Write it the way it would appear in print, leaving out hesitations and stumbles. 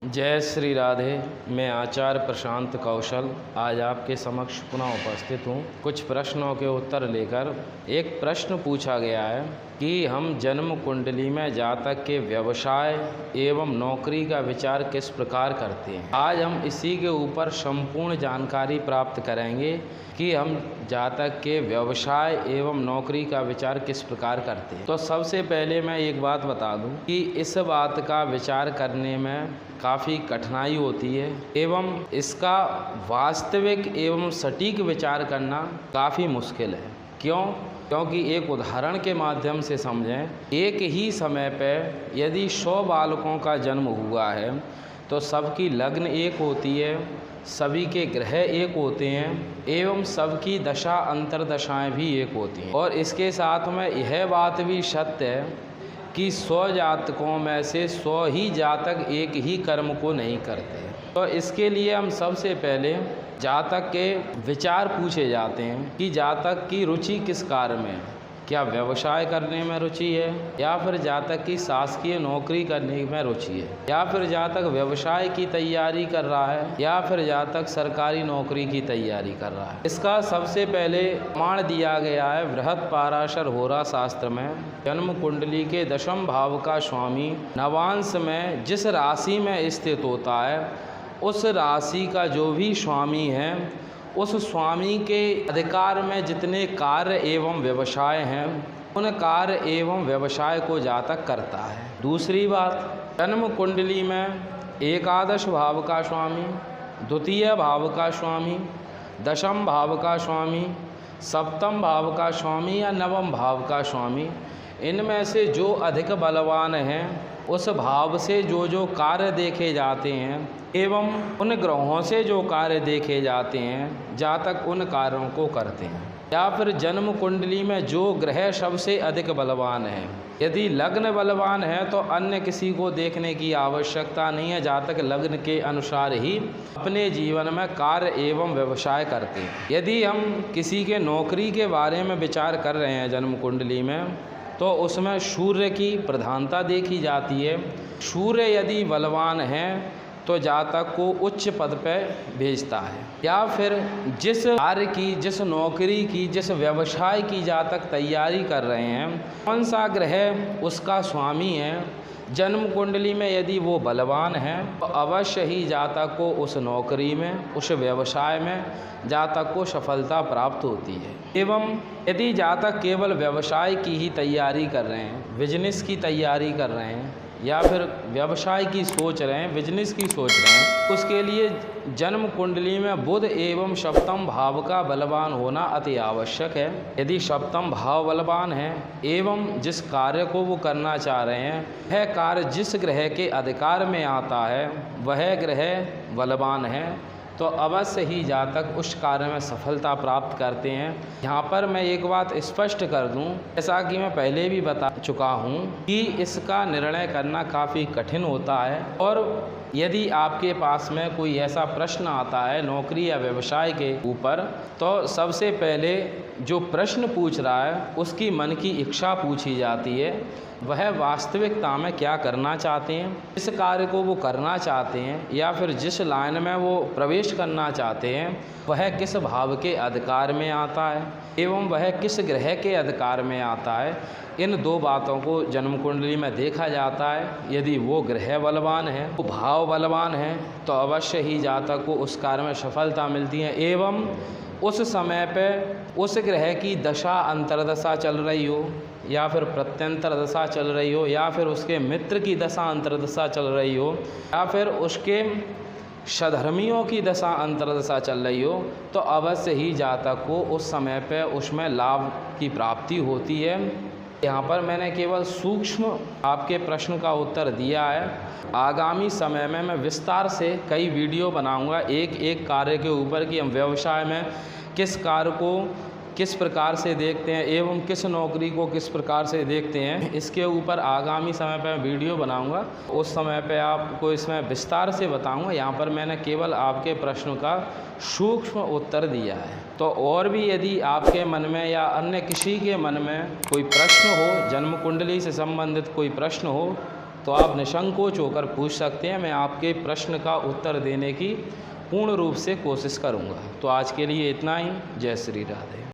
जय श्री राधे। मैं आचार्य प्रशांत कौशल आज आपके समक्ष पुनः उपस्थित हूँ कुछ प्रश्नों के उत्तर लेकर। एक प्रश्न पूछा गया है कि हम जन्म कुंडली में जातक के व्यवसाय एवं नौकरी का विचार किस प्रकार करते हैं। आज हम इसी के ऊपर संपूर्ण जानकारी प्राप्त करेंगे कि हम जातक के व्यवसाय एवं नौकरी का विचार किस प्रकार करते हैं। तो सबसे पहले मैं एक बात बता दूं कि इस बात का विचार करने में काफ़ी कठिनाई होती है एवं इसका वास्तविक एवं सटीक विचार करना काफ़ी मुश्किल है। क्योंकि एक उदाहरण के माध्यम से समझें। एक ही समय पर यदि 100 बालकों का जन्म हुआ है तो सबकी लग्न एक होती है, सभी के ग्रह एक होते हैं एवं सबकी दशा अंतर्दशाएं भी एक होती हैं। और इसके साथ में यह बात भी सत्य है कि 100 जातकों में से 100 ही जातक एक ही कर्म को नहीं करते। तो इसके लिए हम सबसे पहले जातक के विचार पूछे जाते हैं कि जातक की रुचि किस कार्य में है। क्या व्यवसाय करने में रुचि है, या फिर जातक की शासकीय नौकरी करने में रुचि है, या फिर जातक व्यवसाय की तैयारी कर रहा है, या फिर जातक सरकारी नौकरी की तैयारी कर रहा है। इसका सबसे पहले प्रमाण दिया गया है बृहत पाराशर होरा शास्त्र में। जन्म कुंडली के 10वें भाव का स्वामी नवांश में जिस राशि में स्थित होता है, उस राशि का जो भी स्वामी है, उस स्वामी के अधिकार में जितने कार्य एवं व्यवसाय हैं, उन कार्य एवं व्यवसाय को जातक करता है। दूसरी बात, जन्म कुंडली में एकादश भाव का स्वामी, द्वितीय भाव का स्वामी, 10वें भाव का स्वामी, 7वें भाव का स्वामी या 9वें भाव का स्वामी, इनमें से जो अधिक बलवान हैं उस भाव से जो कार्य देखे जाते हैं एवं उन ग्रहों से जो कार्य देखे जाते हैं, जातक उन कार्यों को करते हैं। या फिर जन्म कुंडली में जो ग्रह सबसे अधिक बलवान है, यदि लग्न बलवान है तो अन्य किसी को देखने की आवश्यकता नहीं है। जातक लग्न के अनुसार ही अपने जीवन में कार्य एवं व्यवसाय करते हैं। यदि हम किसी के नौकरी के बारे में विचार कर रहे हैं जन्म कुंडली में, तो उसमें सूर्य की प्रधानता देखी जाती है। सूर्य यदि बलवान है तो जातक को उच्च पद पर भेजता है। या फिर जिस कार्य की, जिस नौकरी की, जिस व्यवसाय की जातक तैयारी कर रहे हैं, कौन सा ग्रह उसका स्वामी है, जन्म कुंडली में यदि वो बलवान है तो अवश्य ही जातक को उस नौकरी में, उस व्यवसाय में जातक को सफलता प्राप्त होती है। एवं यदि जातक केवल व्यवसाय की ही तैयारी कर रहे हैं, बिजनेस की तैयारी कर रहे हैं, या फिर व्यवसाय की सोच रहे हैं, बिजनेस की सोच रहे हैं, उसके लिए जन्म कुंडली में बुध एवं 7वें भाव का बलवान होना अति आवश्यक है। यदि 7वें भाव बलवान है एवं जिस कार्य को वो करना चाह रहे हैं, वह कार्य जिस ग्रह के अधिकार में आता है, वह ग्रह बलवान है, तो अवश्य ही जातक उस कार्य में सफलता प्राप्त करते हैं। यहाँ पर मैं एक बात स्पष्ट कर दूं, जैसा कि मैं पहले भी बता चुका हूँ कि इसका निर्णय करना काफ़ी कठिन होता है। और यदि आपके पास में कोई ऐसा प्रश्न आता है नौकरी या व्यवसाय के ऊपर, तो सबसे पहले जो प्रश्न पूछ रहा है उसकी मन की इच्छा पूछी जाती है। वह वास्तविकता में क्या करना चाहते हैं, जिस कार्य को वो करना चाहते हैं या फिर जिस लाइन में वो प्रवेश करना चाहते हैं, वह किस भाव के अधिकार में आता है एवं वह किस ग्रह के अधिकार में आता है। इन दो बातों को जन्म कुंडली में देखा जाता है। यदि वो ग्रह बलवान है, वो भाव बलवान है, तो अवश्य ही जातक को उस कार्य में सफलता मिलती है। एवं उस समय पे उस ग्रह की दशा अंतर्दशा चल रही हो, या फिर प्रत्यंतर दशा चल रही हो, या फिर उसके मित्र की दशा अंतर्दशा चल रही हो, या फिर उसके सधर्मियों की दशा अंतर्दशा चल रही हो, तो अवश्य ही जातक को उस समय पे उसमें लाभ की प्राप्ति होती है। यहाँ पर मैंने केवल सूक्ष्म आपके प्रश्न का उत्तर दिया है। आगामी समय में मैं विस्तार से कई वीडियो बनाऊंगा एक एक कार्य के ऊपर कि हम व्यवसाय में किस कार्य को किस प्रकार से देखते हैं एवं किस नौकरी को किस प्रकार से देखते हैं। इसके ऊपर आगामी समय पर वीडियो बनाऊंगा, उस समय पे आपको इसमें विस्तार से बताऊंगा। यहाँ पर मैंने केवल आपके प्रश्न का सूक्ष्म उत्तर दिया है। तो और भी यदि आपके मन में या अन्य किसी के मन में कोई प्रश्न हो, जन्म कुंडली से संबंधित कोई प्रश्न हो, तो आप निसंकोच होकर पूछ सकते हैं। मैं आपके प्रश्न का उत्तर देने की पूर्ण रूप से कोशिश करूँगा। तो आज के लिए इतना ही। जय श्री राधे।